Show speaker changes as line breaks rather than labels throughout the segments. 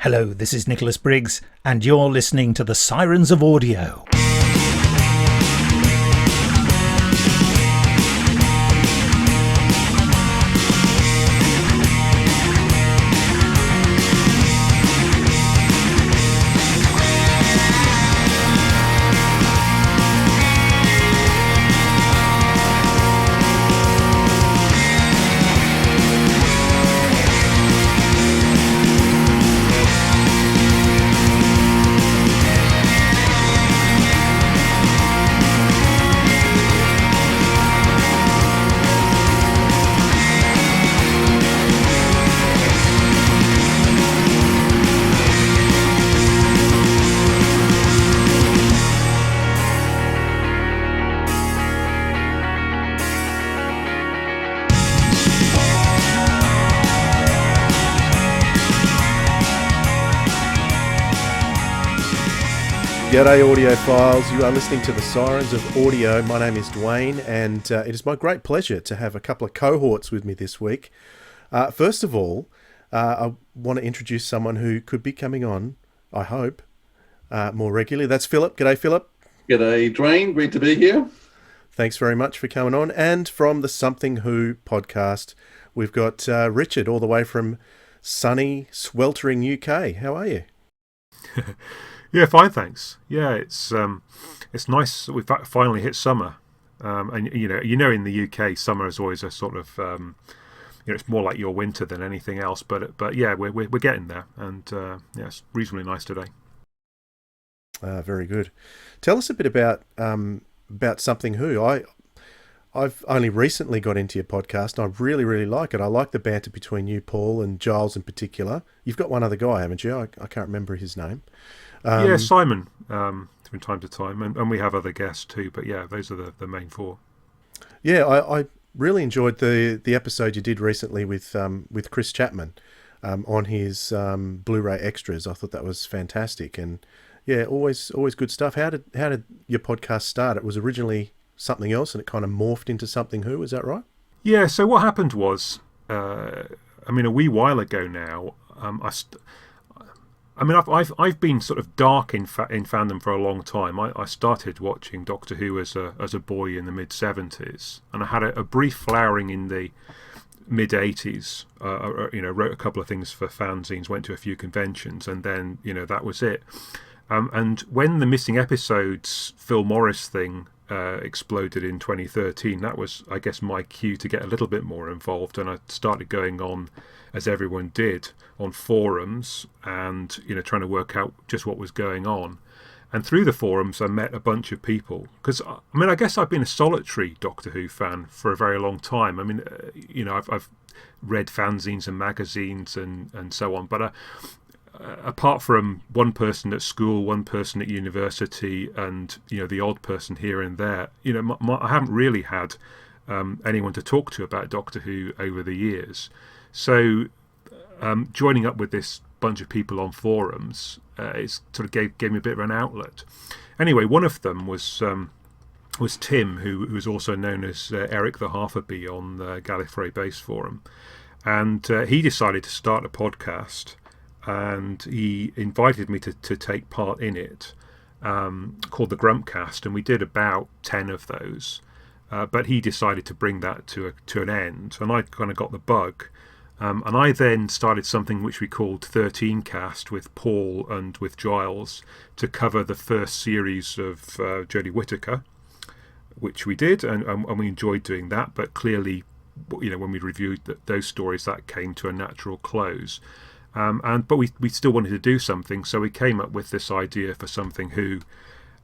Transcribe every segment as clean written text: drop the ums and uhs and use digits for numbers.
Hello, this is Nicholas Briggs, and you're listening to the Sirens of Audio.
G'day audiophiles, you are listening to the Sirens of Audio. My name is Dwayne, and it is my great pleasure to have a couple of cohorts with me this week. First of all, I want to introduce someone who could be coming on, I hope, more regularly. That's Philip. G'day, Philip.
G'day, Dwayne. Great to be here.
Thanks very much for coming on. And from the Something Who podcast, we've got Richard, all the way from sunny, sweltering UK. How are you?
Yeah, fine, thanks. Yeah, it's nice that we've finally hit summer, and you know, in the UK, summer is always a sort of, it's more like your winter than anything else. But yeah, we're getting there, and yeah, it's reasonably nice today.
Very good. Tell us a bit about Something Who. I've only recently got into your podcast, and I really, really like it. I like the banter between you, Paul, and Giles in particular. You've got one other guy, haven't you? I can't remember his name.
Yeah, Simon, from time to time, and we have other guests too, but yeah, those are the main four.
Yeah, I really enjoyed the episode you did recently with Chris Chapman on his Blu-ray extras. I thought that was fantastic, and yeah, always good stuff. How did your podcast start? It was originally something else, and it kind of morphed into Something Who. Is that right?
Yeah. So what happened was, a wee while ago now, I've been sort of dark in fandom for a long time. I started watching Doctor Who as a boy in the mid-70s, and I had a brief flowering in the mid-80s. Wrote a couple of things for fanzines, went to a few conventions, and then that was it. And when the missing episodes Phil Morris thing exploded in 2013, that was, I guess, my cue to get a little bit more involved, and I started going on, as everyone did, on forums and trying to work out just what was going on. And through the forums I met a bunch of people, because I guess I've been a solitary Doctor Who fan for a very long time. I've read fanzines and magazines and so on, but apart from one person at school, one person at university, and the odd person here and there, I haven't really had anyone to talk to about Doctor Who over the years. So joining up with this bunch of people on forums, it sort of gave me a bit of an outlet. Anyway, one of them was Tim, who was also known as Eric the Halferby on the Gallifrey Base Forum, and he decided to start a podcast, and he invited me to take part in it, called the Grumpcast, and we did about 10 of those. But he decided to bring that to an end, and I kind of got the bug. And I then started something which we called 13 Cast with Paul and with Giles to cover the first series of Jodie Whittaker, which we did, and we enjoyed doing that. But clearly, when we reviewed those stories, that came to a natural close. But we still wanted to do something, so we came up with this idea for Something Who.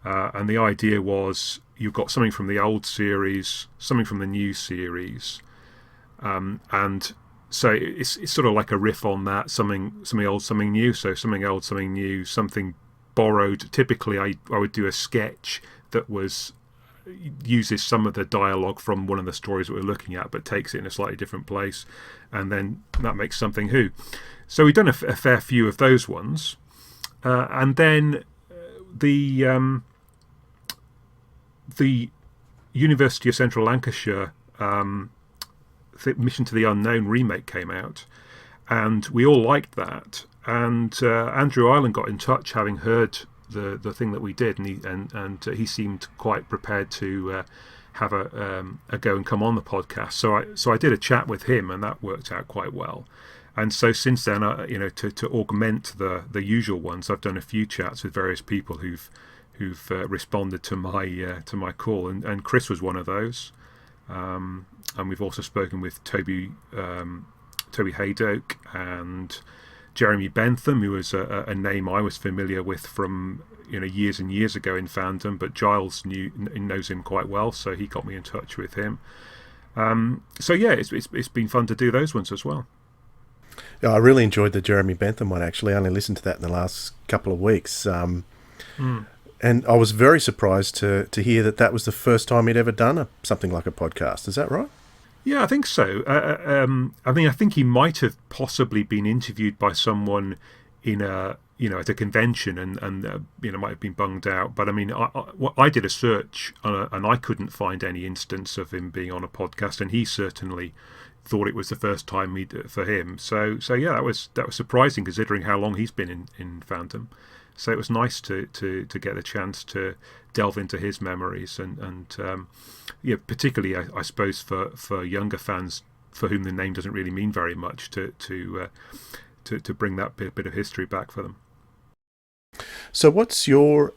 And the idea was, you've got something from the old series, something from the new series, and so it's sort of like a riff on that, something old, something new. So something old, something new, something borrowed. Typically, I would do a sketch that uses some of the dialogue from one of the stories that we're looking at, but takes it in a slightly different place, and then that makes Something Who. So we've done a fair few of those ones, and then the University of Central Lancashire Mission to the Unknown remake came out, and we all liked that. and Andrew Ireland got in touch, having heard the thing that we did, and he seemed quite prepared to have a go and come on the podcast. So I did a chat with him, and that worked out quite well. And so since then, to augment the usual ones, I've done a few chats with various people who've responded to my call, and Chris was one of those. And we've also spoken with Toby Haydock and Jeremy Bentham, who was a name I was familiar with from years and years ago in fandom, but Giles knows him quite well, so he got me in touch with him. So yeah, it's been fun to do those ones as well.
Yeah, I really enjoyed the Jeremy Bentham one, actually. I only listened to that in the last couple of weeks. And I was very surprised to hear that was the first time he'd ever done something like a podcast. Is that right?
Yeah, I think so. I think he might have possibly been interviewed by someone in at a convention, and might have been bunged out. But I mean, I did a search and I couldn't find any instance of him being on a podcast, and he certainly thought it was the first time for him. So yeah, that was surprising considering how long he's been in fandom. So it was nice to get a chance to delve into his memories and particularly I suppose for younger fans for whom the name doesn't really mean very much to bring that bit of history back for them.
So what's your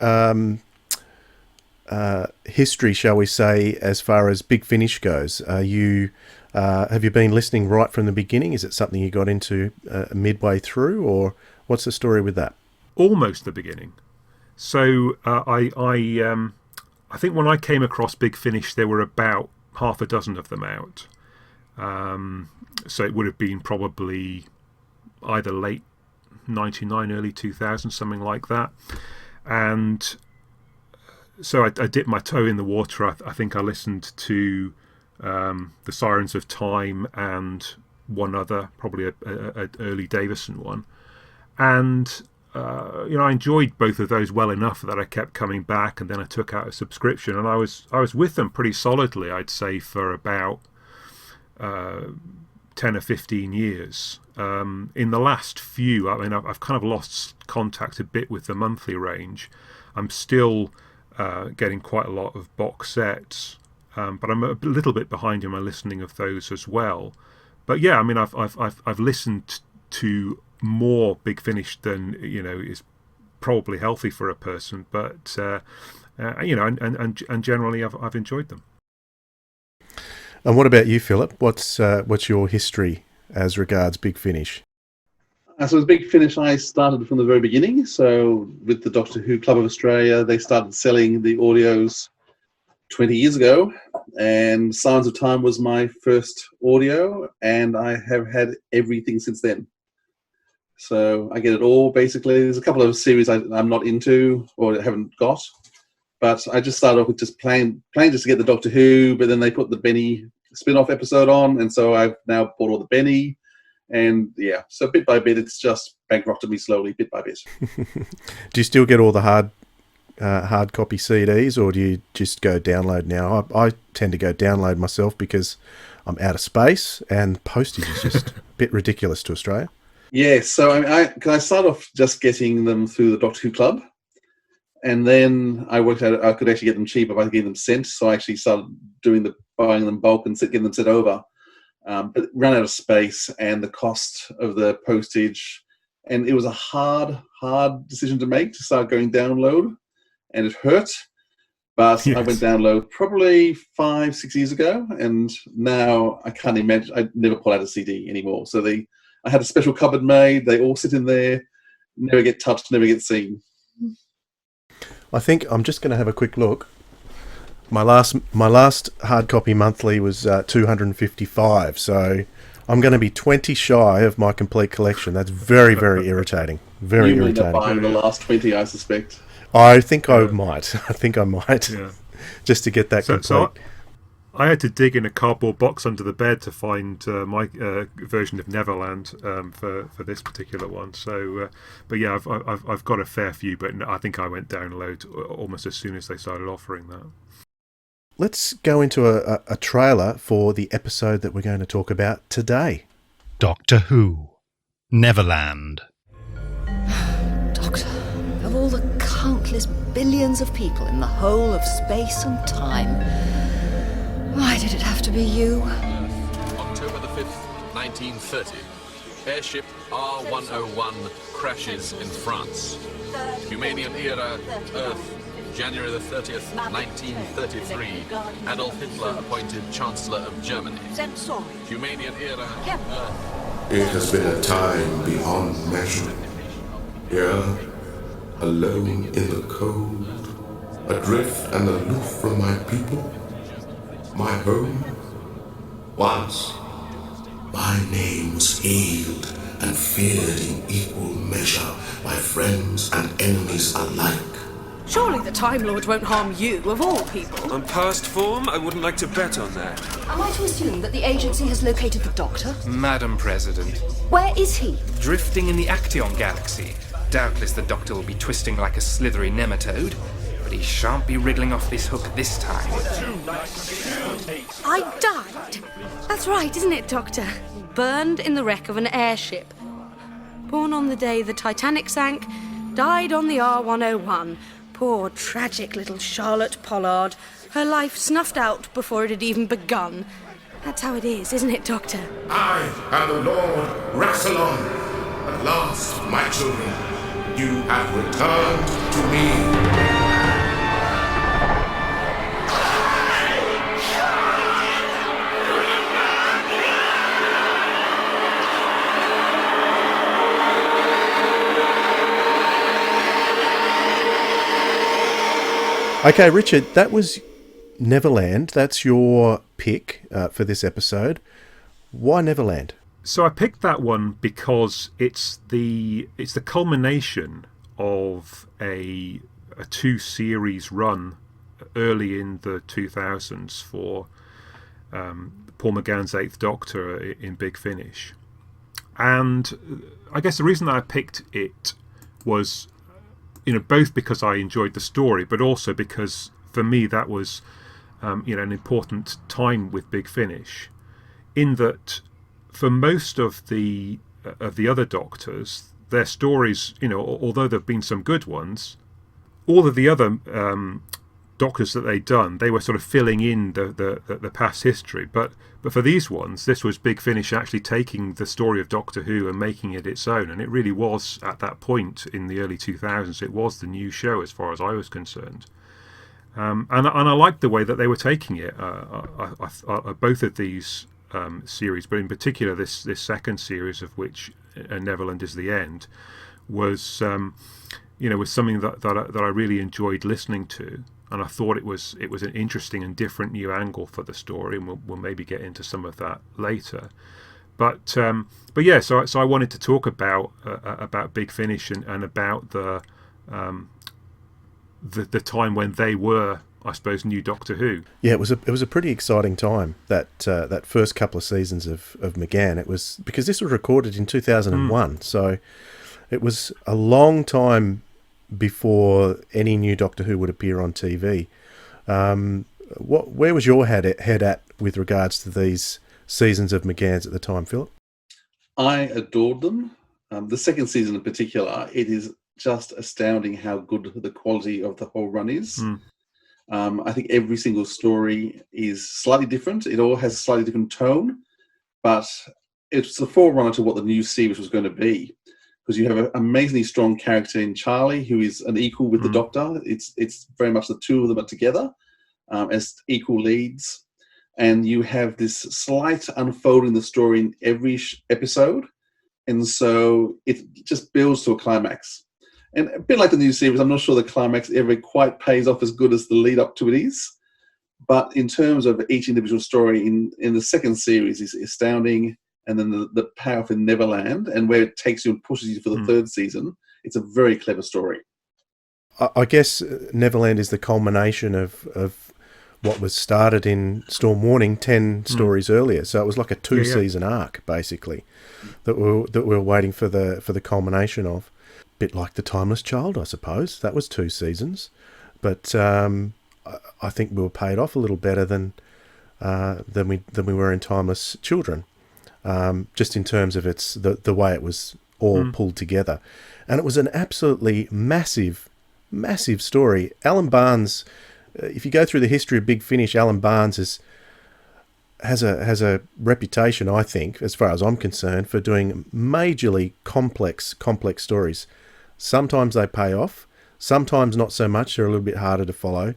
history, shall we say, as far as Big Finish goes? Have you been listening right from the beginning? Is it something you got into midway through, or what's the story with that?
Almost the beginning. So I think when I came across Big Finish, there were about half a dozen of them out. So it would have been probably either late 99, early 2000, something like that. And so I dipped my toe in the water. I think I listened to the Sirens of Time and one other, probably a early Davison one. And I enjoyed both of those well enough that I kept coming back, and then I took out a subscription, and I was with them pretty solidly, I'd say, for about 10 or 15 years. In the last few, I mean, I've kind of lost contact a bit with the monthly range. I'm still getting quite a lot of box sets, but I'm a little bit behind in my listening of those as well. But yeah, I mean, I've listened to more Big Finish than is probably healthy for a person, but and generally I've enjoyed them.
And what about you, Philip? What's your history as regards Big Finish?
So with Big Finish, I started from the very beginning. So with the Doctor Who Club of Australia, they started selling the audios 20 years ago, and Sirens of Time was my first audio, and I have had everything since then. So I get it all, basically. There's a couple of series I'm not into or haven't got, but I just started off with just playing just to get the Doctor Who, but then they put the Benny spin-off episode on, and so I've now bought all the Benny, and yeah, so bit by bit, it's just bankrupted me slowly, bit by bit.
Do you still get all the hard copy CDs, or do you just go download now? I tend to go download myself because I'm out of space, and postage is just a bit ridiculous to Australia.
Yes, so I started off just getting them through the Doctor Who Club, and then I worked out I could actually get them cheaper by getting them sent. So I actually started buying them bulk and getting them sent over, but ran out of space and the cost of the postage, and it was a hard decision to make to start going download, and it hurt. But yes. I went download probably 5-6 years ago, and now I can't imagine. I never pull out a CD anymore. So I had a special cupboard made. They all sit in there, never get touched, never get seen.
I think I'm just going to have a quick look. My last hard copy monthly was $255, so I'm going to be 20 shy of my complete collection. That's very, very irritating. Very irritating. You may not buy
the last 20, I suspect.
I think I might. Yeah. Just to get that complete. So
I had to dig in a cardboard box under the bed to find my version of Neverland for this particular one. So, but yeah, I've got a fair few, but I think I went download almost as soon as they started offering that.
Let's go into a trailer for the episode that we're going to talk about today.
Doctor Who, Neverland.
countless billions of people in the whole of space and time. Why did it have to be you?
October the 5th, 1930. Airship R101 crashes in France. Humanian era, Earth, January the 30th, 1933. Adolf Hitler appointed Chancellor of Germany. Humanian era, Earth.
It has been a time beyond measure. Here, alone in the cold, adrift and aloof from my people, my home. Once, my name was hailed and feared in equal measure by friends and enemies alike.
Surely the Time Lord won't harm you, of all people.
On past form, I wouldn't like to bet on that.
Am I to assume that the agency has located the Doctor?
Madam President.
Where is he?
Drifting in the Action Galaxy. Doubtless the Doctor will be twisting like a slithery nematode, but he shan't be wriggling off this hook this time.
I died. That's right, isn't it, Doctor? Burned in the wreck of an airship. Born on the day the Titanic sank, died on the R101. Poor, tragic little Charlotte Pollard. Her life snuffed out before it had even begun. That's how it is, isn't it, Doctor?
I am the Lord Rassilon. At last, my children, you have returned to me.
Okay, Richard, that was Neverland. That's your pick for this episode. Why Neverland?
So I picked that one because it's the culmination of a 2-series run early in the 2000s for Paul McGann's Eighth Doctor in Big Finish. And I guess the reason that I picked it was, both because I enjoyed the story, but also because for me that was, an important time with Big Finish, in that for most of the other Doctors, their stories, although there've been some good ones, all of the other Doctors that they'd done, they were sort of filling in the past history. But for these ones, this was Big Finish actually taking the story of Doctor Who and making it its own. And it really was, at that point in the early 2000s, it was the new show as far as I was concerned. And I liked the way that they were taking it. Both of these series, but in particular this second series, of which Neverland is the end, was something that I really enjoyed listening to. And I thought it was an interesting and different new angle for the story, and we'll maybe get into some of that later. But yeah, so I wanted to talk about Big Finish and about the time when they were, I suppose, new Doctor Who.
Yeah, it was a pretty exciting time, that first couple of seasons of McGann. It was because this was recorded in 2001, so it was a long time before any new Doctor Who would appear on TV. Where was your head at with regards to these seasons of McGann's at the time, Philip?
I adored them. The second season in particular, it is just astounding how good the quality of the whole run is. I think every single story is slightly different. It all has a slightly different tone, but it's the forerunner to what the new series was going to be. Because you have an amazingly strong character in Charlie, who is an equal with the Doctor. It's very much the two of them are together as equal leads. And you have this slight unfolding the story in every episode. And so it just builds to a climax. And a bit like the new series, I'm not sure the climax ever quite pays off as good as the lead up to it is. But in terms of each individual story in the second series is astounding. And then the power of Neverland and where it takes you and pushes you for the third season, it's a very clever story.
I guess Neverland is the culmination of what was started in Storm Warning 10 stories earlier. So it was like a 2-season arc, basically, that we were waiting for the culmination of. Bit like The Timeless Child, I suppose. That was 2 seasons. But I think we were paid off a little better than we were in Timeless Children. Just in terms of the way it was all pulled together. And it was an absolutely massive massive story. Alan Barnes, if you go through the history of Big Finish, Alan Barnes has a reputation, I think, as far as I'm concerned, for doing majorly complex stories. Sometimes they pay off, sometimes not so much. They're a little bit harder to follow.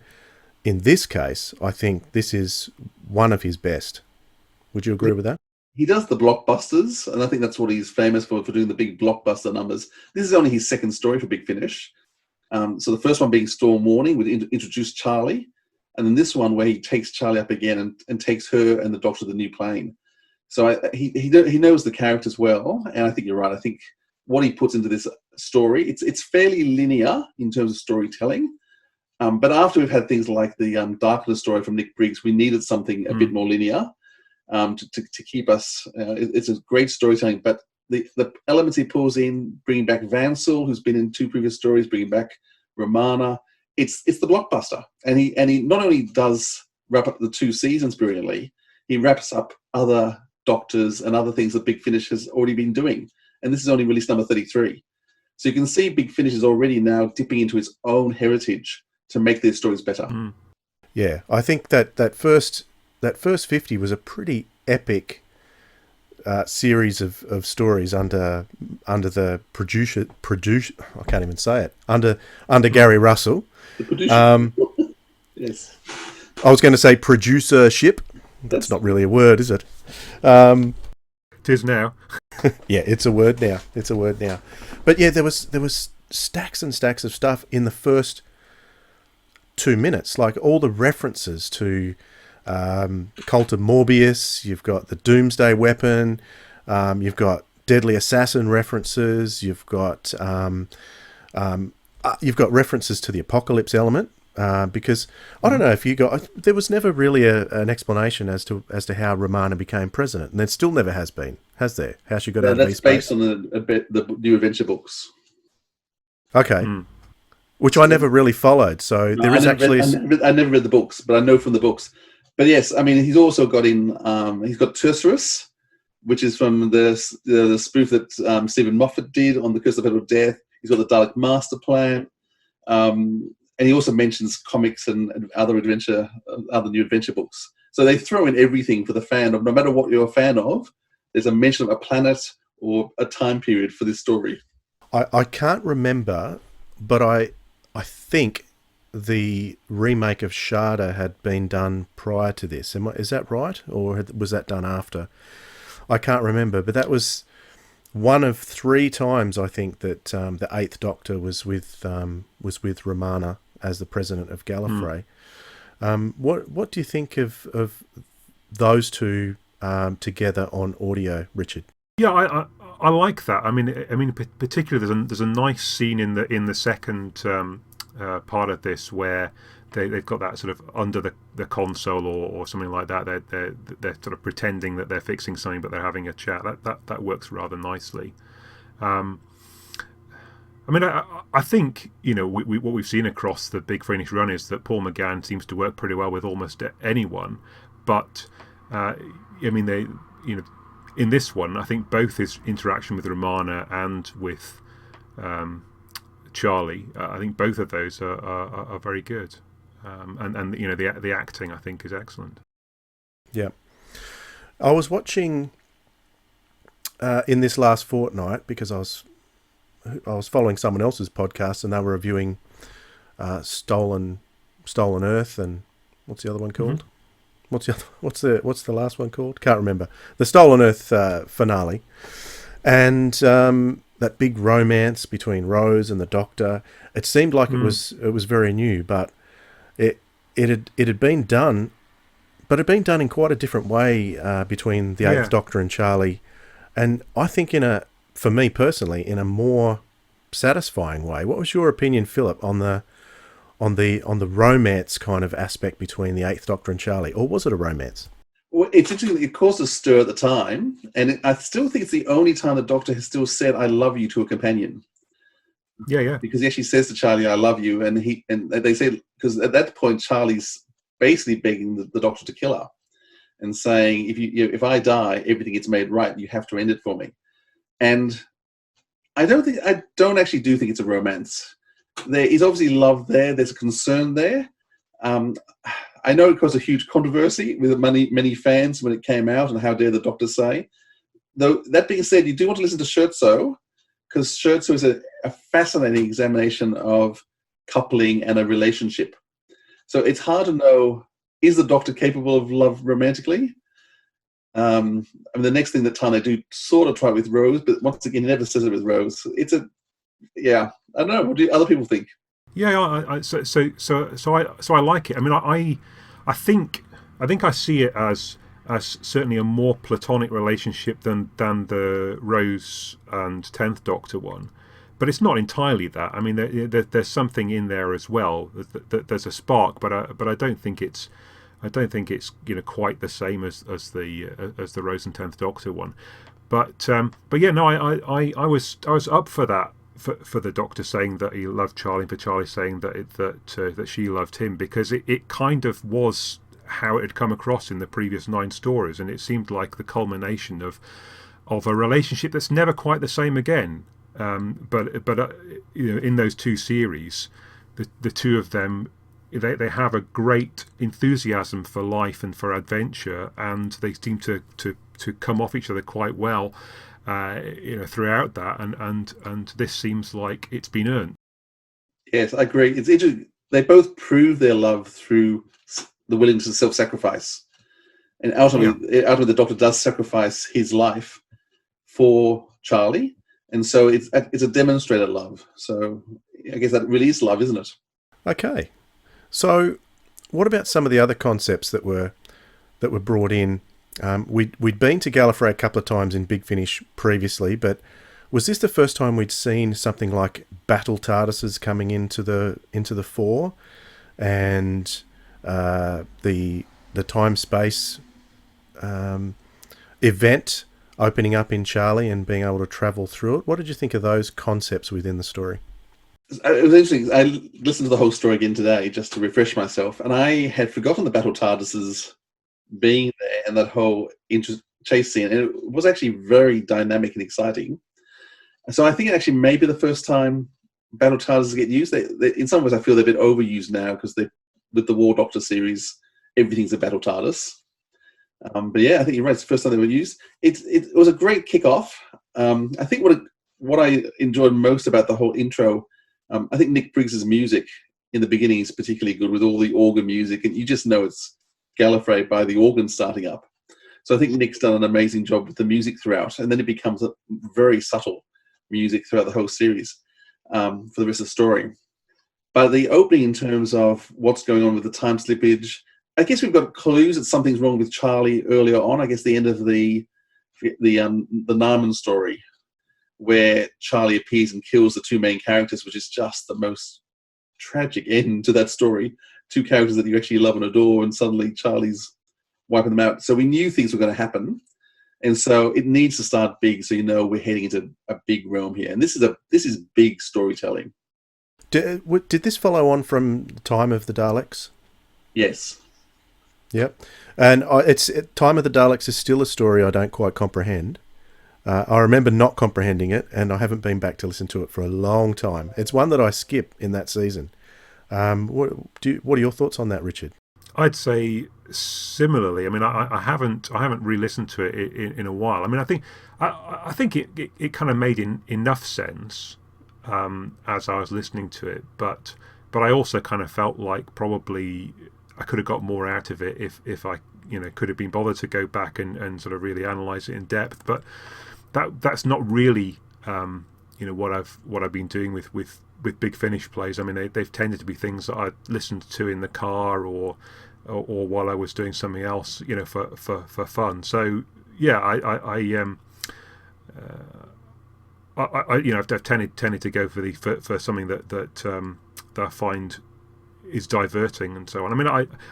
In this case, I think this is one of his best. Would you agree with that?
He does the blockbusters, and I think that's what he's famous for doing the big blockbuster numbers. This is only his second story for Big Finish. So the first one being Storm Warning, would introduce Charlie, and then this one where he takes Charlie up again and takes her and the Doctor to the new plane. So he knows the characters well, and I think you're right. I think what he puts into this story, it's fairly linear in terms of storytelling. But after we've had things like the Darkness story from Nick Briggs, we needed something a bit more linear to keep us. It's a great storytelling, but the elements he pulls in, bringing back Vansel, who's been in 2 previous stories, bringing back Romana, it's the blockbuster. And he not only does wrap up the 2 seasons brilliantly, he wraps up other Doctors and other things that Big Finish has already been doing. And this is only release number 33. So you can see Big Finish is already now dipping into its own heritage to make their stories better.
Yeah, I think that first 50 was a pretty epic series of stories under the producer. I can't even say it. Under Gary Russell.
The producer. Yes.
I was going to say producership. That's not really a word, is it?
It is now.
Yeah, it's a word now. But yeah, there was stacks and stacks of stuff in the first 2 minutes, like all the references to Cult of Morbius. You've got the Doomsday Weapon. You've got Deadly Assassin references. You've got references to the Apocalypse element. Because I don't know if you got, there was never really an explanation as to how Romana became president, and there still never has been, has there? How she got out of
That's
V-Space.
based on the New Adventure books.
Okay. Which I never really followed. So there is actually.
I never read the books, but I know from the books. But yes, I mean, he's also got he's got Tercerus, which is from the spoof that Stephen Moffat did on the Curse of Fatal Death. He's got the Dalek Master Plan. And he also mentions comics and other New Adventure books. So they throw in everything for the fan of, no matter what you're a fan of, there's a mention of a planet or a time period for this story.
I can't remember, but I think the remake of Sharda had been done prior to this. Is that right? Or was that done after? I can't remember, but that was one of 3 times, I think, that the 8th Doctor was with Romana as the president of Gallifrey. What do you think of those two together on audio, Richard?
Yeah, I like that. I mean, particularly there's a nice scene in the second part of this where they've got that sort of under the console or something like that. They're sort of pretending that they're fixing something, but they're having a chat. That works rather nicely. I mean, I think, you know, what we've seen across the Big Finish run is that Paul McGann seems to work pretty well with almost anyone. But I mean, in this one, I think both his interaction with Romana and with Charlie, I think both of those are very good. And you know, the acting, I think, is excellent.
Yeah, I was watching in this last fortnight because I was following someone else's podcast and they were reviewing Stolen Earth, and what's the other one called? Mm-hmm. What's the last one called? Can't remember. The Stolen Earth finale, and that big romance between Rose and the Doctor. It seemed like it was very new, but it had been done, but it had been done in quite a different way between the 8th Doctor and Charlie, and I think for me personally, in a more satisfying way. What was your opinion, Philip, on the romance kind of aspect between the 8th Doctor and Charlie, or was it a romance?
Well, it's interesting. It caused a stir at the time, and I still think it's the only time the Doctor has still said "I love you" to a companion.
Yeah.
Because he actually says to Charlie, "I love you," and they say, because at that point Charlie's basically begging the Doctor to kill her, and saying, "If I die, everything gets made right. You have to end it for me." And I don't actually think it's a romance. there is obviously love there. There's a concern there. I know it caused a huge controversy with many fans when it came out, and how dare the Doctor say. Though that being said, you do want to listen to Scherzo, because Scherzo is a fascinating examination of coupling and a relationship. So it's hard to know, is the Doctor capable of love romantically? I mean, the next thing that Tane do sort of try with Rose, but once again, he never says it with Rose. It's I don't know. What do other people think?
Yeah, so I like it. I mean, I think I see it as certainly a more platonic relationship than the Rose and 10th Doctor one, but it's not entirely that. I mean, there's something in there as well. There's a spark, but I don't think it's quite the same as the Rose and 10th Doctor one. But yeah, no, I was up for that. For the Doctor saying that he loved Charlie, and for Charlie saying that she loved him, because it kind of was how it had come across in the previous 9 stories, and it seemed like the culmination of a relationship that's never quite the same again. But in those 2 series, the two of them, they have a great enthusiasm for life and for adventure, and they seem to come off each other quite well. Throughout that, and this seems like it's been earned.
Yes, I agree. It's interesting. They both prove their love through the willingness to self-sacrifice, and ultimately, the Doctor does sacrifice his life for Charlie, and so it's a demonstrated love. So I guess that really is love, isn't it?
Okay, so what about some of the other concepts that were brought in? We'd been to Gallifrey a couple of times in Big Finish previously, but was this the first time we'd seen something like battle TARDISes coming into the fore, and the time-space event opening up in Charlie and being able to travel through it? What did you think of those concepts within the story?
It was interesting. I listened to the whole story again today just to refresh myself, and I had forgotten the battle TARDISes being there and that whole chase scene. And it was actually very dynamic and exciting. So I think it actually may be the first time battle TARDISes get used. They, in some ways, I feel they're a bit overused now, because with the War Doctor series, everything's a battle TARDIS. But yeah, I think you're right. It's the first time they were used. It was a great kick-off. I think what I enjoyed most about the whole intro, I think Nick Briggs's music in the beginning is particularly good, with all the organ music, and you just know it's Gallifrey by the organ starting up. So I think Nick's done an amazing job with the music throughout, and then it becomes a very subtle music throughout the whole series for the rest of the story. But the opening, in terms of what's going on with the time slippage, I guess we've got clues that something's wrong with Charlie earlier on. I guess the end of the Narman story, where Charlie appears and kills the 2 main characters, which is just the most tragic end to that story. 2 characters that you actually love and adore, and suddenly Charlie's wiping them out. So we knew things were going to happen, and so it needs to start big. So we're heading into a big realm here, and this is big storytelling.
Did this follow on from the Time of the Daleks?
Yes.
Yep. And Time of the Daleks is still a story I don't quite comprehend. I remember not comprehending it, and I haven't been back to listen to it for a long time. It's one that I skip in that season. What are your thoughts on that, Richard?
I'd say similarly. I mean, I haven't re-listened to it in a while. I mean, I think it kind of made enough sense as I was listening to it, but I also kind of felt like probably I could have got more out of it if I could have been bothered to go back and sort of really analyse it in depth. But that's not really what I've been doing with Big Finish plays. I mean, they've tended to be things that I listened to in the car or while I was doing something else, for fun. So yeah, I've tended to go for something that I find is diverting and so on. I mean,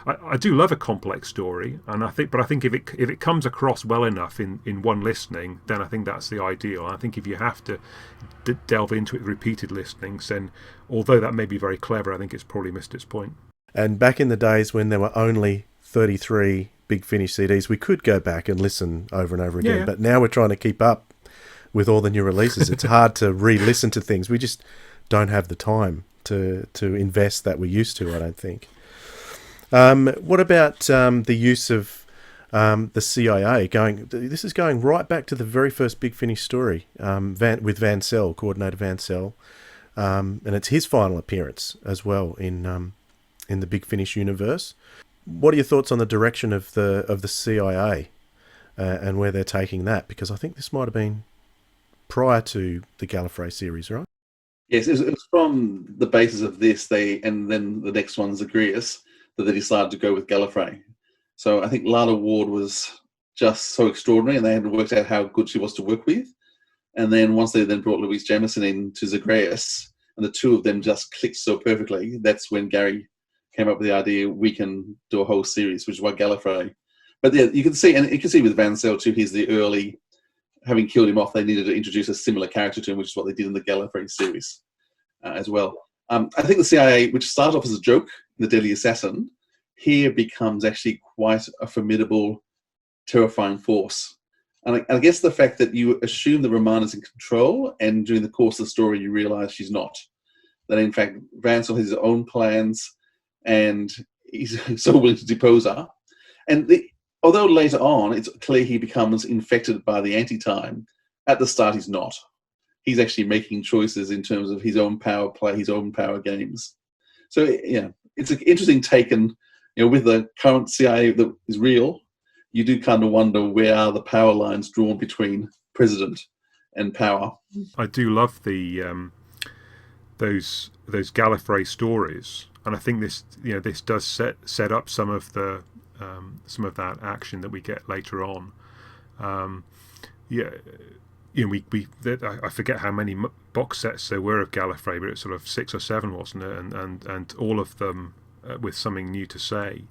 I do love a complex story, and I think if it comes across well enough in one listening, then I think that's the ideal. I think if you have to delve into it with repeated listenings, then although that may be very clever, I think it's probably missed its point.
And back in the days when there were only 33 Big Finish CDs, we could go back and listen over and over again. Yeah. But now we're trying to keep up with all the new releases. It's hard to re-listen to things. We just don't have the time to invest that we used to, I don't think. What about the use of the CIA? This is going right back to the very first Big Finish story with Van Cell, Coordinator Van Cell, and it's his final appearance as well in the Big Finish universe. What are your thoughts on the direction of the CIA and where they're taking that? Because I think this might have been prior to the Gallifrey series, right?
Yes, it was from the basis of this, and then the next one's Agrius, that they decided to go with Gallifrey. So I think Lana Ward was just so extraordinary, and they had worked out how good she was to work with. And then once they then brought Louise Jameson in to Zagreus, and the two of them just clicked so perfectly, that's when Gary came up with the idea we can do a whole series, which is why Gallifrey. But yeah, you can see with Van Cell too, he's the early, having killed him off, they needed to introduce a similar character to him, which is what they did in the Gallifrey series as well. I think the CIA, which started off as a joke, the Deadly Assassin, here becomes actually quite a formidable, terrifying force. And I guess the fact that you assume that Romana's in control, and during the course of the story you realise she's not. That in fact Van Cell has his own plans, and he's so willing to depose her. And although later on it's clear he becomes infected by the anti-time, at the start he's not. He's actually making choices in terms of his own power play, his own power games. So yeah, it's an interesting take, and with the current CIA that is real, you do kind of wonder where are the power lines drawn between president and power.
I do love the those Gallifrey stories, and I think this does set up some of that action that we get later on. I forget how many box sets there were of Gallifrey, but it's sort of 6 or 7, wasn't it? And all of them with something new to say.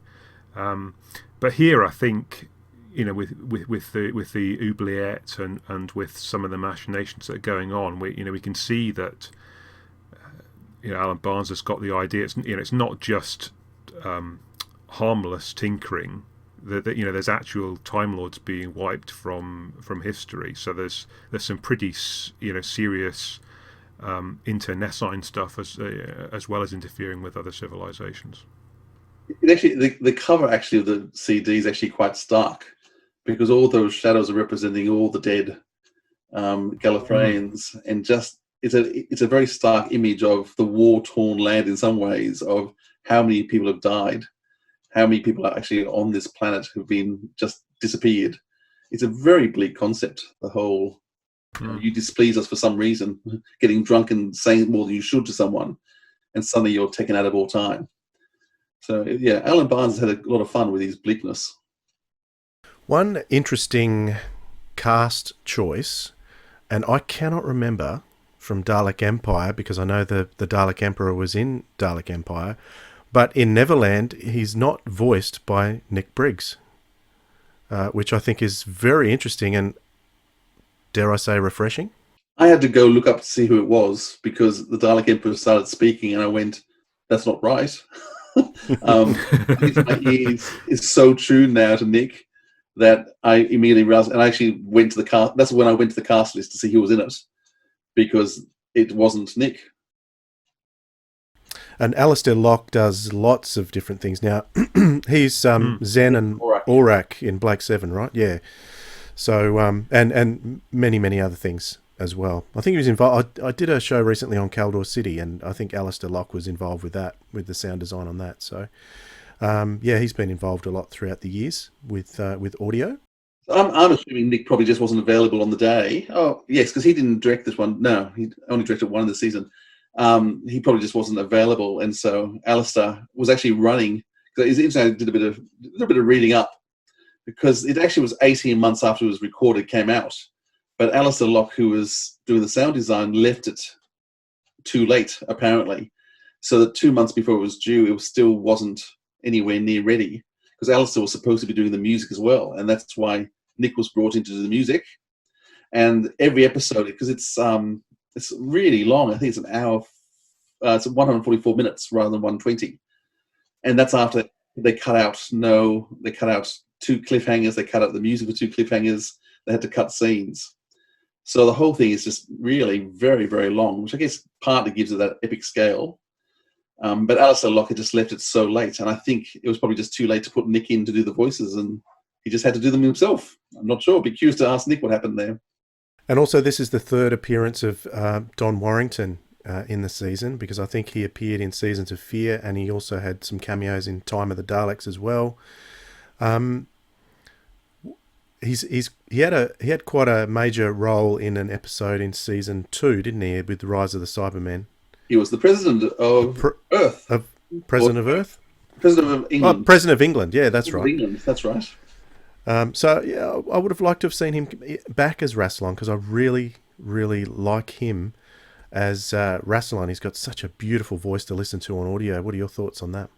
But here, I think, with the oubliette and with some of the machinations that are going on, we can see that Alan Barnes has got the idea. It's not just harmless tinkering. That there's actual Time Lords being wiped from history. So there's some pretty serious internecine stuff as well as interfering with other civilizations.
The cover actually of the CD is actually quite stark, because all those shadows are representing all the dead Gallifreyans, and just it's a very stark image of the war-torn land in some ways, of how many people have died, how many people are actually on this planet who've been just disappeared. It's a very bleak concept, the whole you displease us for some reason, getting drunk and saying more than you should to someone, and suddenly you're taken out of all time. So yeah, Alan Barnes has had a lot of fun with his bleakness.
One interesting cast choice, and I cannot remember from Dalek Empire, because I know the Dalek Emperor was in Dalek Empire, but in Neverland he's not voiced by Nick Briggs, which I think is very interesting and, dare I say, refreshing.
I had to go look up to see who it was, because the Dalek Emperor started speaking and I went, that's not right. My ears is so tuned now to Nick that I immediately realized, and I actually went to the cast. That's when I went to the cast list to see who was in it, because it wasn't Nick.
And Alistair Locke does lots of different things now. He's Zen and Aurak in Black 7, right? Yeah. So and many other things as well. I think he was involved. I did a show recently on Caldor City, and I think Alistair Locke was involved with that, with the sound design on that. So, he's been involved a lot throughout the years with audio.
I'm assuming Nick probably just wasn't available on the day. Oh, yes, because he didn't direct this one. No, he only directed one of the season. He probably just wasn't available, and so Alistair was actually running. Because I did a bit of reading up, because it actually was 18 months after it was recorded, came out. But Alistair Locke, who was doing the sound design, left it too late, apparently. So that 2 months before it was due, it still wasn't anywhere near ready, because Alistair was supposed to be doing the music as well. And that's why Nick was brought in to do the music. And every episode, because it's really long, I think it's an hour, it's 144 minutes rather than 120. And that's after they cut out 2 cliffhangers, they cut out the music for 2 cliffhangers, they had to cut scenes. So the whole thing is just really very, very long, which I guess partly gives it that epic scale. But Alistair Lockett just left it so late, and I think it was probably just too late to put Nick in to do the voices, and he just had to do them himself. I'm not sure. I'd be curious to ask Nick what happened there.
And also, this is the third appearance of Don Warrington in the season, because I think he appeared in Seasons of Fear, and he also had some cameos in Time of the Daleks as well. He had quite a major role in an episode in season 2, didn't he, with the Rise of the Cybermen?
He was the president of Earth.
President of Earth?
President of England.
Oh, President of England. Yeah, that's right.
England. That's right.
So yeah, I would have liked to have seen him back as Rassilon, because I really, really like him as Rassilon. He's got such a beautiful voice to listen to on audio. What are your thoughts on that?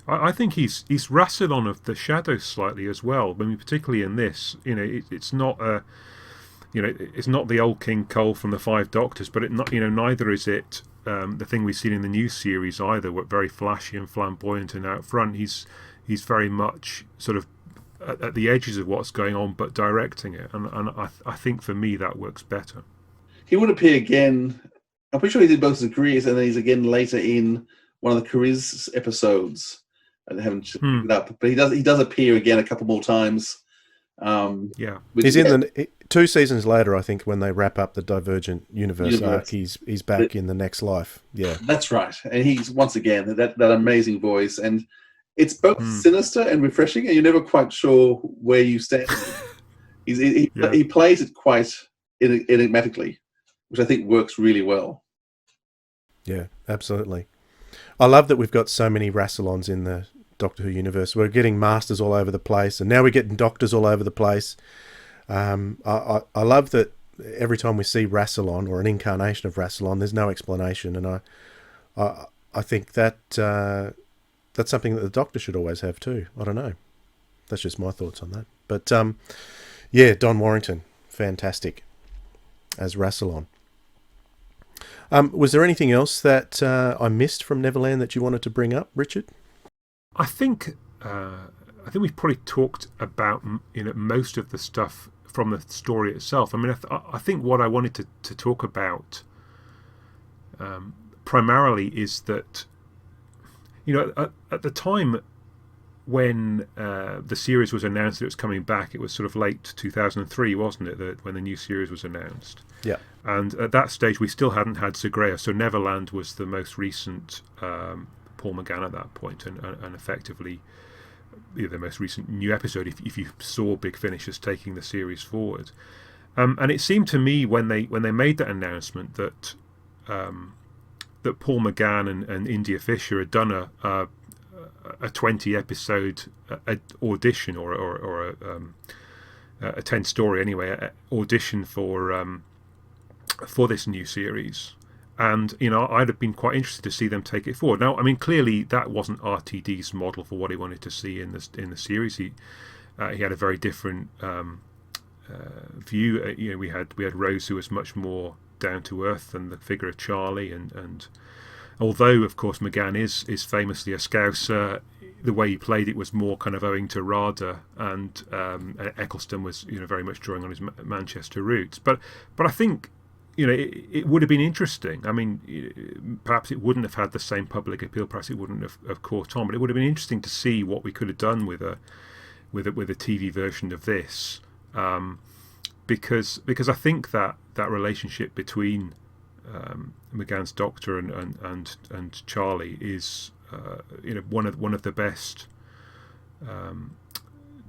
I think he's Rassilon of the Shadows slightly as well. I mean, particularly in this, it's not it's not the old King Cole from the Five Doctors, but neither is it the thing we've seen in the new series either. We're very flashy and flamboyant and out front. He's very much sort of at the edges of what's going on, but directing it, and I think for me that works better.
He would appear again. I'm pretty sure he did both the careers, and then he's again later in one of the careers episodes. I haven't picked it up, but he does appear again a couple more times.
He's in the 2 seasons later, I think, when they wrap up the Divergent Universe arc. He's back in the next life. Yeah,
that's right, and he's once again that amazing voice, and it's both sinister and refreshing, and you're never quite sure where you stand. He plays it quite enigmatically, which I think works really well.
Yeah, absolutely. I love that we've got so many Rassilons in the Doctor Who universe. We're getting Masters all over the place, and now we're getting Doctors all over the place. I love that every time we see Rassilon or an incarnation of Rassilon, there's no explanation, and I think that that's something that the Doctor should always have too. I don't know. That's just my thoughts on that. But yeah, Don Warrington, fantastic as Rassilon. Was there anything else that I missed from Neverland that you wanted to bring up, Richard?
I think we've probably talked about most of the stuff from the story itself. I mean, I think what I wanted to talk about primarily is that at the time when the series was announced that it was coming back, it was sort of late 2003, wasn't it, when the new series was announced?
Yeah.
And at that stage, we still hadn't had Segrea, so Neverland was the most recent Paul McGann at that point, and effectively the most recent new episode, if you saw Big Finish as taking the series forward. And it seemed to me when they made that announcement that Paul McGann and India Fisher had done a 20-episode audition or a 10-story anyway audition for this new series, and I'd have been quite interested to see them take it forward. Now, I mean, clearly that wasn't RTD's model for what he wanted to see in the series. He had a very different view. We had Rose, who was much more down to earth than the figure of Charlie, and although of course McGann is famously a Scouser, the way he played it was more kind of owing to RADA, and Eccleston was very much drawing on his Manchester roots. But I think it would have been interesting. I mean, perhaps it wouldn't have had the same public appeal. Perhaps it wouldn't have caught on. But it would have been interesting to see what we could have done with a TV version of this, because I think that relationship between McGann's Doctor and Charlie is one of the best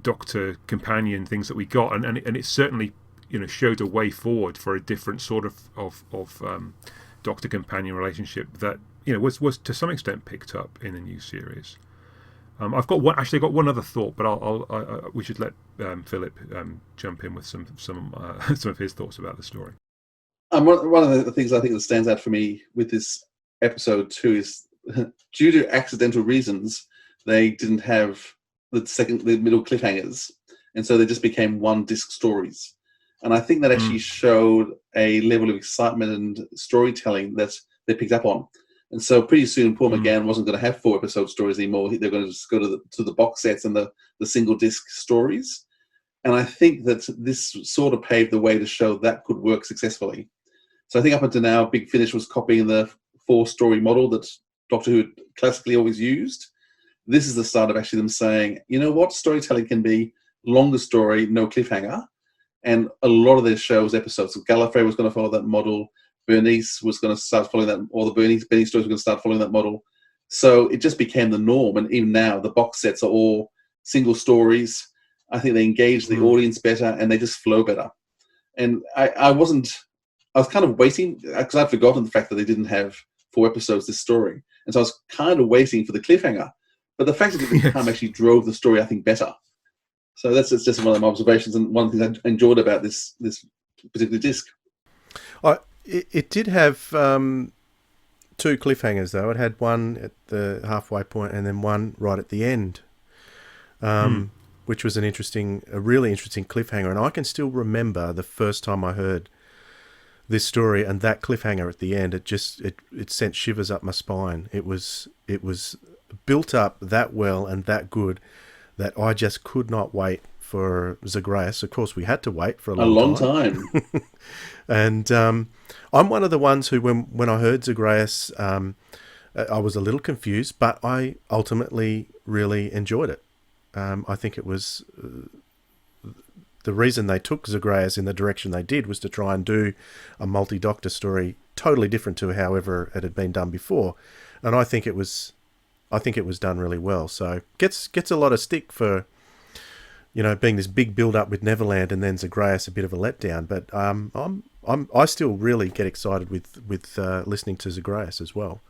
Doctor companion things that we got, and it certainly showed a way forward for a different sort of Doctor companion relationship that was to some extent picked up in the new series. I've got one other thought, but we should let Philip jump in with some of his thoughts about the story.
One of the things I think that stands out for me with this episode too is due to accidental reasons, they didn't have the middle cliffhangers, and so they just became one-disc stories. And I think that actually showed a level of excitement and storytelling that they picked up on. And so pretty soon, Paul McGann wasn't going to have 4-episode stories anymore. They're going to just go to the box sets and the single-disc stories. And I think that this sort of paved the way to show that could work successfully. So I think up until now, Big Finish was copying the 4-story model that Doctor Who classically always used. This is the start of actually them saying, you know what, storytelling can be longer story, no cliffhanger. And a lot of their shows, episodes, so Gallifrey was going to follow that model. Bernice was going to start following that, or the Bernice stories were going to start following that model. So it just became the norm. And even now, the box sets are all single stories. I think they engage the audience better and they just flow better. And I was kind of waiting, because I'd forgotten the fact that they didn't have 4 episodes this story. And so I was kind of waiting for the cliffhanger. But the fact that it didn't come actually drove the story, I think, better. So that's just one of my observations, and one of the things I enjoyed about this particular disc.
It did have 2 cliffhangers, though. It had one at the halfway point and then one right at the end, which was a really interesting cliffhanger. And I can still remember the first time I heard this story and that cliffhanger at the end. It sent shivers up my spine. It was built up that well and that good that I just could not wait for Zagreus. Of course, we had to wait for a long time. And I'm one of the ones who, when I heard Zagreus, I was a little confused, but I ultimately really enjoyed it. I think it was the reason they took Zagreus in the direction they did was to try and do a multi-Doctor story totally different to however it had been done before, and I think it was done really well. So gets a lot of stick for, being this big build up with Neverland and then Zagreus a bit of a letdown. But I still really get excited with listening to Zagreus as well.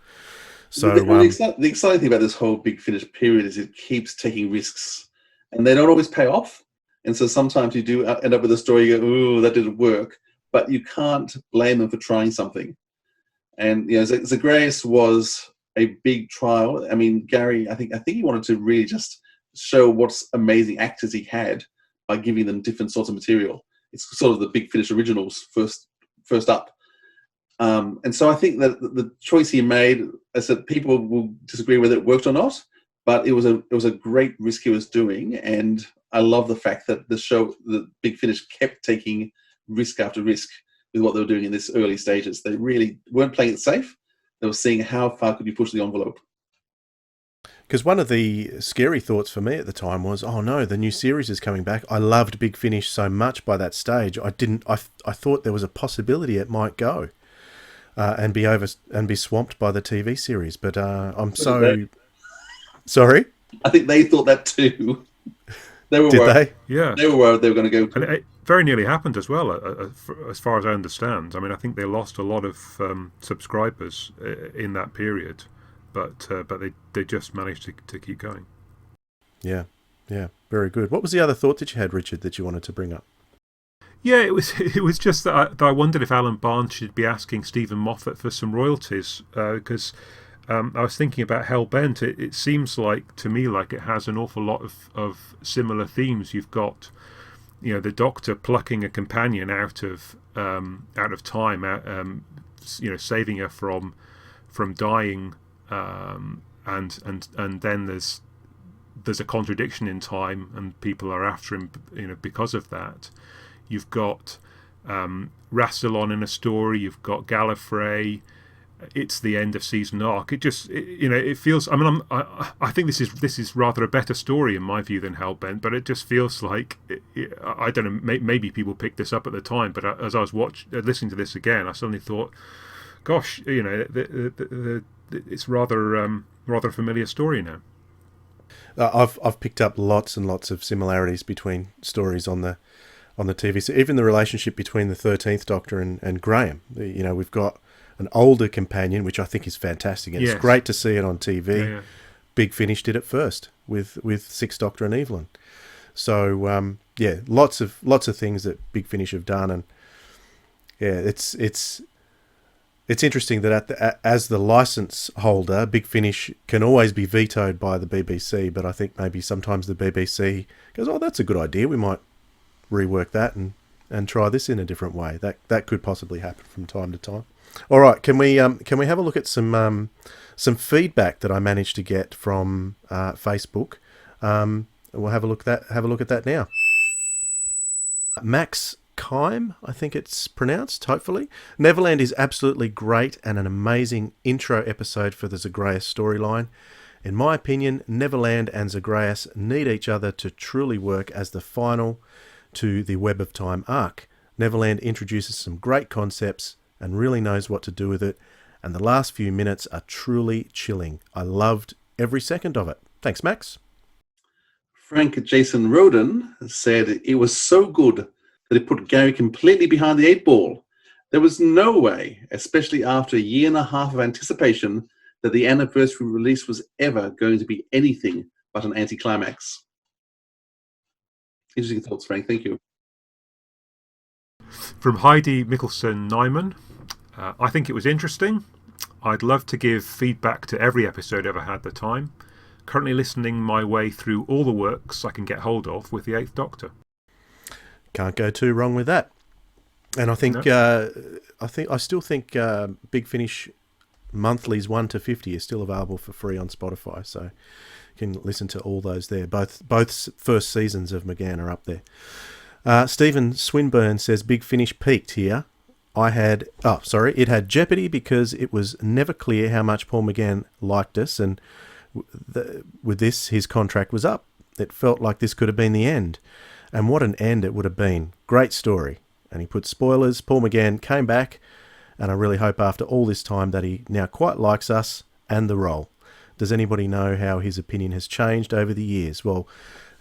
So
the exciting thing about this whole Big Finish period is it keeps taking risks, and they don't always pay off. And so sometimes you do end up with a story, you go, "Ooh, that didn't work," but you can't blame them for trying something. And Zagreus was a big trial. I mean, Gary, I think he wanted to really just show what amazing actors he had by giving them different sorts of material. It's sort of the Big Finish originals first up. And so I think that the choice he made, I said, people will disagree whether it worked or not, but it was a great risk he was doing. And I love the fact that the Big Finish kept taking risk after risk with what they were doing in this early stages. They really weren't playing it safe. They were seeing how far could you push the envelope.
Because one of the scary thoughts for me at the time was, oh no, the new series is coming back. I loved Big Finish so much by that stage. I thought there was a possibility it might go and be swamped by the TV series. But I'm so sorry.
I think they thought that too. They were
Did
worried.
they?
Yeah.
They were worried they were going to go.
And it very nearly happened as well, as far as I understand. I mean, I think they lost a lot of subscribers in that period, but they just managed to keep going.
Yeah, very good. What was the other thought that you had, Richard, that you wanted to bring up?
Yeah, it was just that I wondered if Alan Barnes should be asking Stephen Moffat for some royalties, because I was thinking about Hellbent. It seems to me like it has an awful lot of similar themes. You've got, the Doctor plucking a companion out of time, saving her from dying, and then there's a contradiction in time, and people are after him, because of that. You've got Rassilon in a story. You've got Gallifrey. It's the end of season arc. It just, it feels. I mean, I think this is rather a better story in my view than Hellbent, but it just feels like I don't know. Maybe people picked this up at the time, but as I was listening to this again, I suddenly thought, gosh, it's rather a familiar story now.
I've picked up lots and lots of similarities between stories on the TV. So even the relationship between the 13th Doctor and Graham. We've got an older companion, which I think is fantastic. And It's great to see it on TV.
Yeah. Big
Finish did it first with 6th Doctor and Evelyn. So lots of things that Big Finish have done, and it's interesting that as the license holder, Big Finish can always be vetoed by the BBC. But I think maybe sometimes the BBC goes, "Oh, that's a good idea. We might rework that and try this in a different way." That could possibly happen from time to time. All right, can we have a look at some feedback that I managed to get from Facebook? We'll have a look at that now. Max Kime, I think it's pronounced, hopefully. Neverland is absolutely great and an amazing intro episode for the Zagreus storyline. In my opinion, Neverland and Zagreus need each other to truly work as the final to the Web of Time arc. Neverland introduces some great concepts and really knows what to do with it, and the last few minutes are truly chilling. I loved every second of it. Thanks, Max.
Frank Jason Roden said it was so good that it put Gary completely behind the 8 ball. There was no way, especially after a year and a half of anticipation, that the anniversary release was ever going to be anything but an anticlimax. Interesting thoughts, Frank. Thank you.
From Heidi Mikkelsen-Nyman, I think it was interesting. I'd love to give feedback to every episode I've ever had the time. Currently listening my way through all the works I can get hold of with the 8th Doctor.
Can't go too wrong with that. And I think I still think Big Finish monthlies 1 to 50 is still available for free on Spotify, so you can listen to all those there. Both first seasons of McGann are up there. Stephen Swinburne says Big Finish peaked here. It had jeopardy because it was never clear how much Paul McGann liked us, and with this, his contract was up. It felt like this could have been the end. And what an end it would have been. Great story. And he put spoilers. Paul McGann came back, and I really hope after all this time that he now quite likes us and the role. Does anybody know how his opinion has changed over the years? Well,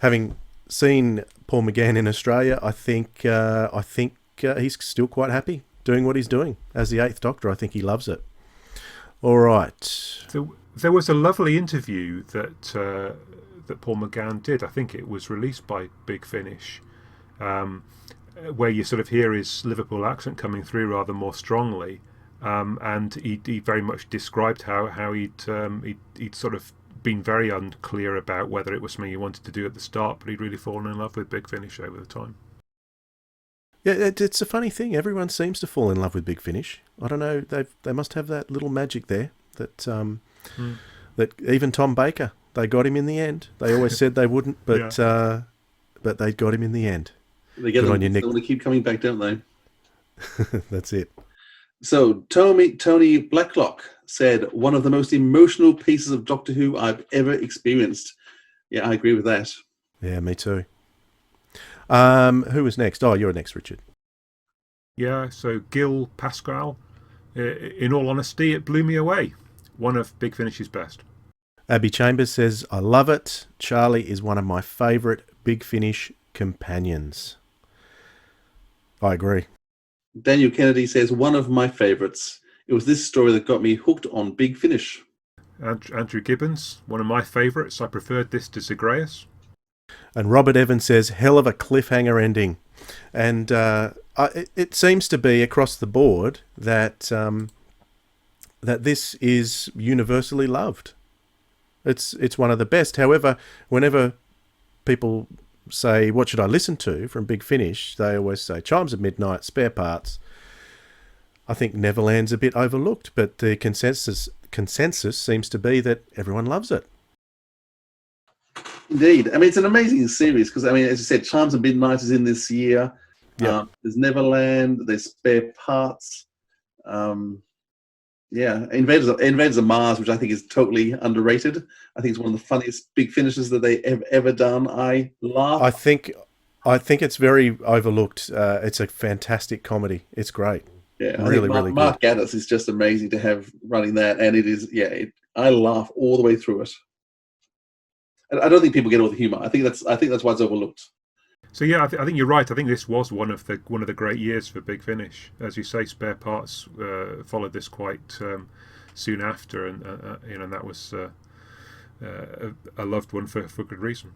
having seen Paul McGann in Australia, I think he's still quite happy doing what he's doing. As the 8th Doctor, I think he loves it. All right.
There was a lovely interview that Paul McGann did. I think it was released by Big Finish, where you sort of hear his Liverpool accent coming through rather more strongly, and he very much described how he'd sort of been very unclear about whether it was something he wanted to do at the start, but he'd really fallen in love with Big Finish over the time.
Yeah, it's a funny thing. Everyone seems to fall in love with Big Finish. I don't know. They must have that little magic there that that even Tom Baker, they got him in the end. They always said they wouldn't, but they got him in the end.
They get them, they want to keep coming back, don't they?
That's it.
So Tony Blacklock said, one of the most emotional pieces of Doctor Who I've ever experienced. Yeah, I agree with that.
Yeah, me too. Who was next? Oh, you're next, Richard.
Yeah, so Gil Pascal. In all honesty, it blew me away. One of Big Finish's best.
Abby Chambers says, I love it. Charlie is one of my favourite Big Finish companions. I agree.
Daniel Kennedy says, one of my favourites. It was this story that got me hooked on Big Finish.
Andrew Gibbons, one of my favourites. I preferred this to Zagreus.
And Robert Evans says, hell of a cliffhanger ending. And it seems to be across the board that that this is universally loved. It's one of the best. However, whenever people say, what should I listen to from Big Finish, they always say Chimes of Midnight, Spare Parts. I think Neverland's a bit overlooked, but the consensus seems to be that everyone loves it.
Indeed. I mean, it's an amazing series because, I mean, as you said, Chimes of Midnight is in this year.
Yep.
There's Neverland, there's Spare Parts. Invaders of Mars, which I think is totally underrated. I think it's one of the funniest Big Finishes that they have ever done. I laugh.
I think it's very overlooked. It's a fantastic comedy. It's great.
Yeah,
really good.
Mark Gaddis is just amazing to have running that, and it is. Yeah, I laugh all the way through it. I don't think people get all the humor. I think that's why it's overlooked.
So yeah, I think you're right. I think this was one of the great years for Big Finish. As you say, Spare Parts followed this quite soon after, and that was a loved one for good reason.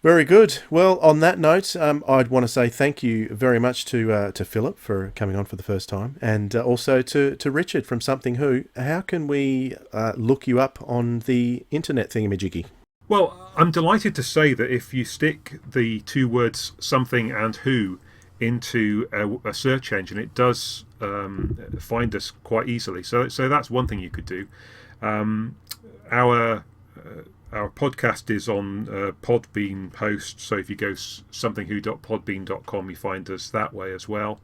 Very good. Well, on that note, I'd want to say thank you very much to Philip for coming on for the first time, and also to Richard from Something Who. How can we look you up on the internet thingamajiggy?
Well, I'm delighted to say that if you stick the two words something and who into a search engine, it does find us quite easily. So that's one thing you could do. Our our podcast is on Podbean host, so if you go somethingwho.podbean.com, you find us that way as well.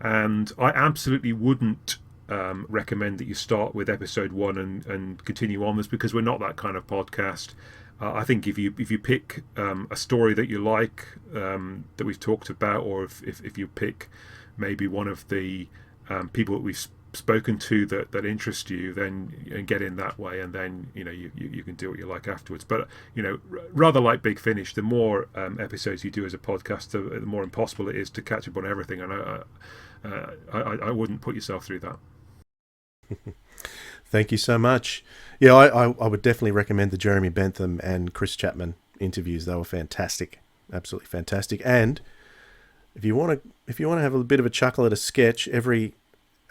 And I absolutely wouldn't recommend that you start with episode 1 and continue onwards, because we're not that kind of podcast. I think if you pick a story that you like, that we've talked about, or if you pick maybe one of the people that we've spoken to that interest you, then and get in that way, and then you can do what you like afterwards. But rather like Big Finish, the more episodes you do as a podcast, the more impossible it is to catch up on everything, and I wouldn't put yourself through that.
Thank you so much. Yeah, I would definitely recommend the Jeremy Bentham and Chris Chapman interviews. They were fantastic, absolutely fantastic. And if you want to have a bit of a chuckle at a sketch, every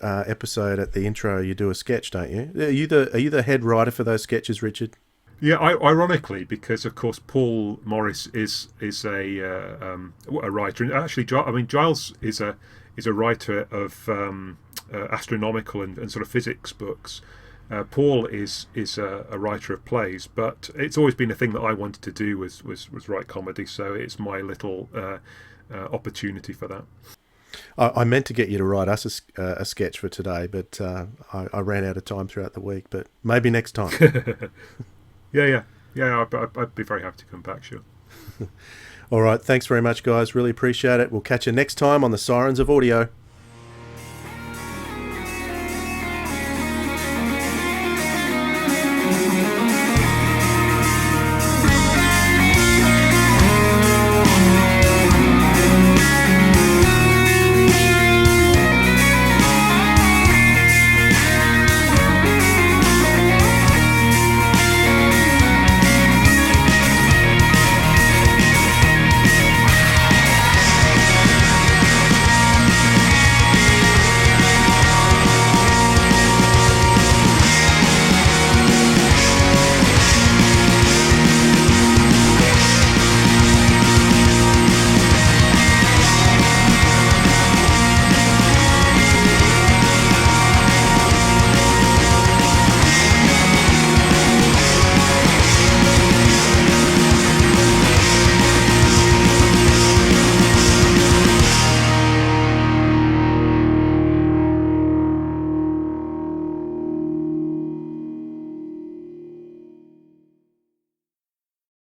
episode at the intro you do a sketch, don't you? Are you the head writer for those sketches, Richard?
Yeah, ironically, because of course Paul Morris is a writer, and actually, Giles is a writer of astronomical and sort of physics books. Paul is a writer of plays, but it's always been a thing that I wanted to do was write comedy. So it's my little opportunity for that.
I meant to get you to write us a sketch for today, but I ran out of time throughout the week. But maybe next time.
Yeah. I'd be very happy to come back, sure.
All right. Thanks very much, guys. Really appreciate it. We'll catch you next time on the Sirens of Audio.